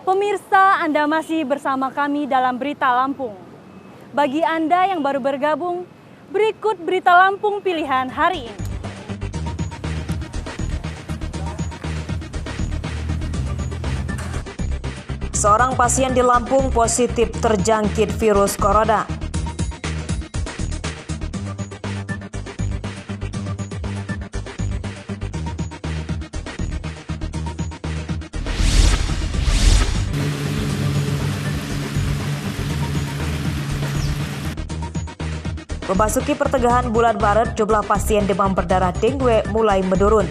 Pemirsa, Anda masih bersama kami dalam Berita Lampung. Bagi Anda yang baru bergabung, berikut Berita Lampung pilihan hari ini. Seorang pasien di Lampung positif terjangkit virus corona. Memasuki pertengahan bulan Maret, jumlah pasien demam berdarah dengue mulai menurun.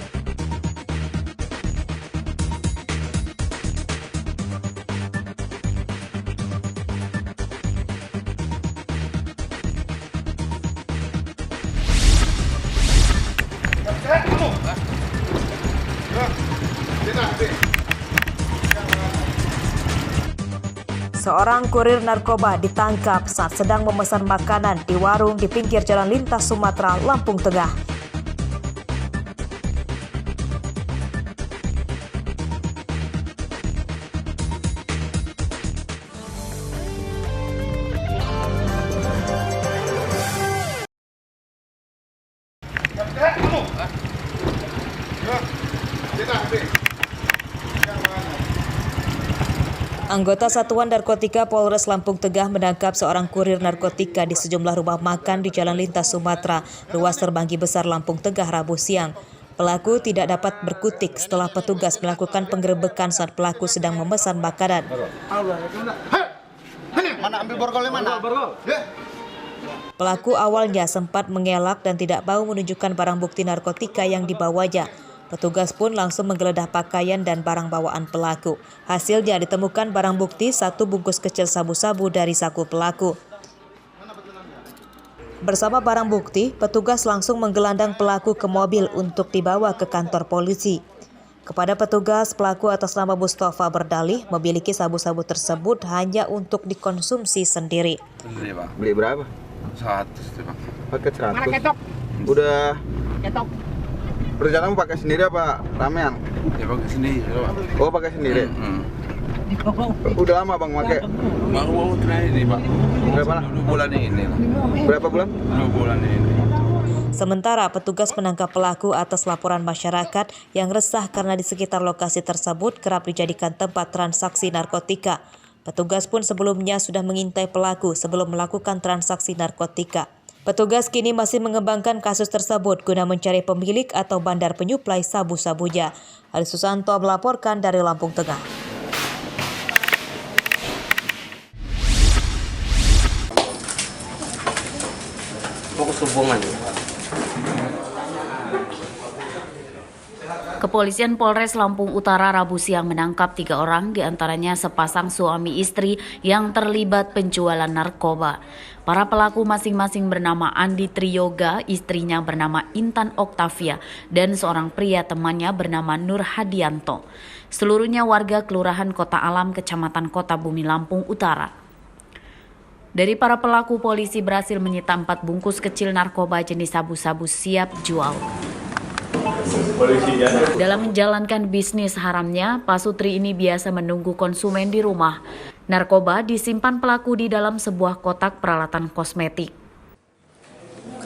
Seorang kurir narkoba ditangkap saat sedang memesan makanan di warung di pinggir Jalan Lintas Sumatera, Lampung Tengah. Anggota Satuan Narkotika Polres Lampung Tengah menangkap seorang kurir narkotika di sejumlah rumah makan di Jalan Lintas Sumatera, ruas Terbanggi Besar, Lampung Tengah, Rabu siang. Pelaku tidak dapat berkutik setelah petugas melakukan penggerebekan saat pelaku sedang memesan makanan. Pelaku awalnya sempat mengelak dan tidak mau menunjukkan barang bukti narkotika yang dibawanya. Petugas pun langsung menggeledah pakaian dan barang bawaan pelaku. Hasilnya ditemukan barang bukti 1 bungkus kecil sabu-sabu dari saku pelaku. Bersama barang bukti, petugas langsung menggelandang pelaku ke mobil untuk dibawa ke kantor polisi. Kepada petugas, pelaku atas nama Mustafa berdalih memiliki sabu-sabu tersebut hanya untuk dikonsumsi sendiri. Beli berapa? 100, Pak. Paket 100. Mana ketok? Udah. Ketok. Rencanamu pakai sendiri apa ramean? Ya pakai sendiri, Pak. Oh, pakai sendiri. Udah lama Bang pakai? Baru terakhir ini, Pak. Berapa? 2 bulan ini. Berapa bulan? 2 bulan ini. Sementara petugas menangkap pelaku atas laporan masyarakat yang resah karena di sekitar lokasi tersebut kerap dijadikan tempat transaksi narkotika. Petugas pun sebelumnya sudah mengintai pelaku sebelum melakukan transaksi narkotika. Petugas kini masih mengembangkan kasus tersebut guna mencari pemilik atau bandar penyuplai sabu-sabunya. Ali Susanto melaporkan dari Lampung Tengah. Fokus hubungan. Kepolisian Polres Lampung Utara Rabu siang menangkap 3 orang, diantaranya sepasang suami istri yang terlibat penjualan narkoba. Para pelaku masing-masing bernama Andi Triyoga, istrinya bernama Intan Oktavia, dan seorang pria temannya bernama Nur Hadianto. Seluruhnya warga Kelurahan Kota Alam, Kecamatan Kota Bumi, Lampung Utara. Dari para pelaku, polisi berhasil menyita 4 bungkus kecil narkoba jenis sabu-sabu siap jual. Dalam menjalankan bisnis haramnya, Pak Sutri ini biasa menunggu konsumen di rumah. Narkoba disimpan pelaku di dalam sebuah kotak peralatan kosmetik.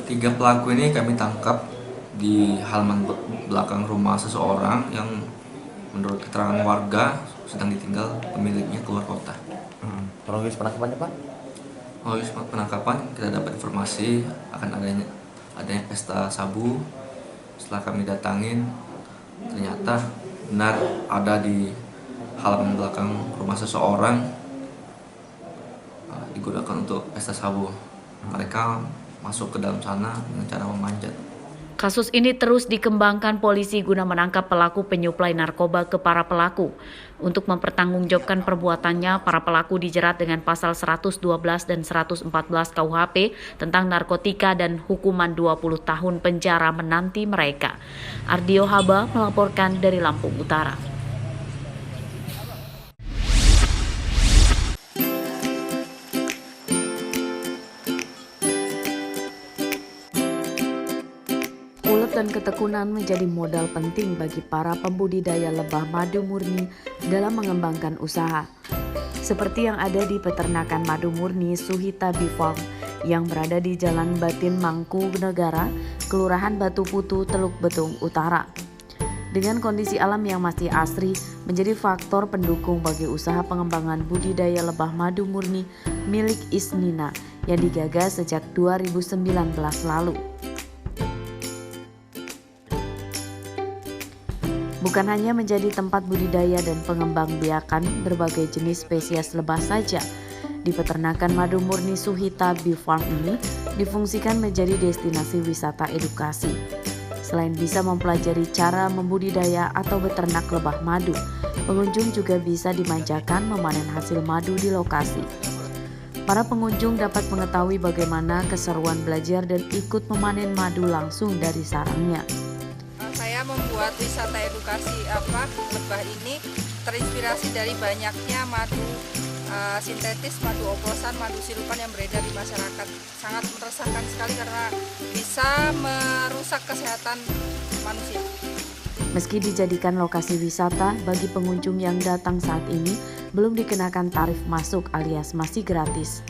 Ketiga pelaku ini kami tangkap di halaman belakang rumah seseorang yang menurut keterangan warga sedang ditinggal pemiliknya keluar kota. Kronologis penangkapannya, Pak? Kronologis penangkapan kita dapat informasi akan adanya pesta sabu. Setelah kami datangin, ternyata benar ada di halaman belakang rumah seseorang digunakan untuk pesta sabu. Mereka masuk ke dalam sana dengan cara memanjat. Kasus ini terus dikembangkan polisi guna menangkap pelaku penyuplai narkoba ke para pelaku. Untuk mempertanggungjawabkan perbuatannya, para pelaku dijerat dengan pasal 112 dan 114 KUHP tentang narkotika dan hukuman 20 tahun penjara menanti mereka. Ardio Haba melaporkan dari Lampung Utara. Dan ketekunan menjadi modal penting bagi para pembudidaya lebah madu murni dalam mengembangkan usaha. seperti yang ada di peternakan madu murni Suhita Bee Farm yang berada di Jalan Batin Mangkunegara, Kelurahan Batu Putu, Teluk Betung Utara. Dengan kondisi alam yang masih asri menjadi faktor pendukung bagi usaha pengembangan budidaya lebah madu murni milik Isnina yang digagas sejak 2019 lalu. Bukan hanya menjadi tempat budidaya dan pengembangbiakan berbagai jenis spesies lebah saja, di peternakan madu murni Suhita Bee Farm ini difungsikan menjadi destinasi wisata edukasi. Selain bisa mempelajari cara membudidaya atau beternak lebah madu, pengunjung juga bisa dimanjakan memanen hasil madu di lokasi. Para pengunjung dapat mengetahui bagaimana keseruan belajar dan ikut memanen madu langsung dari sarangnya. Saya membuat wisata edukasi lebah ini terinspirasi dari banyaknya madu sintetis, madu oplosan, madu sirupan yang beredar di masyarakat. Sangat meresahkan sekali karena bisa merusak kesehatan manusia. Meski dijadikan lokasi wisata, bagi pengunjung yang datang saat ini belum dikenakan tarif masuk alias masih gratis.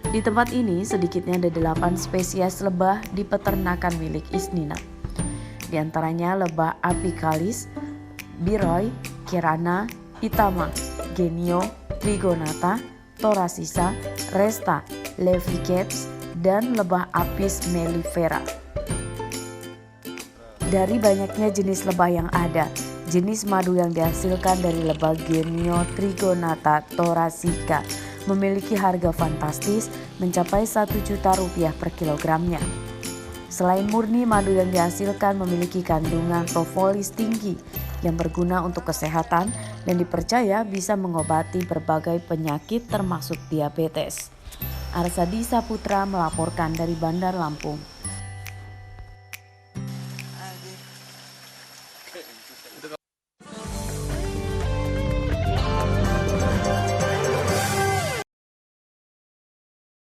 Di tempat ini sedikitnya ada 8 spesies lebah di peternakan milik Isnina. Di antaranya lebah apicalis, biroy, kirana, itama, genio, trigonata, thoracisa, resta, levicaps, dan lebah apis mellifera. Dari banyaknya jenis lebah yang ada, jenis madu yang dihasilkan dari lebah genio trigonata thoracica memiliki harga fantastis mencapai Rp1.000.000 per kilogramnya. Selain murni, madu yang dihasilkan memiliki kandungan propolis tinggi yang berguna untuk kesehatan dan dipercaya bisa mengobati berbagai penyakit termasuk diabetes. Arsadi Saputra melaporkan dari Bandar Lampung.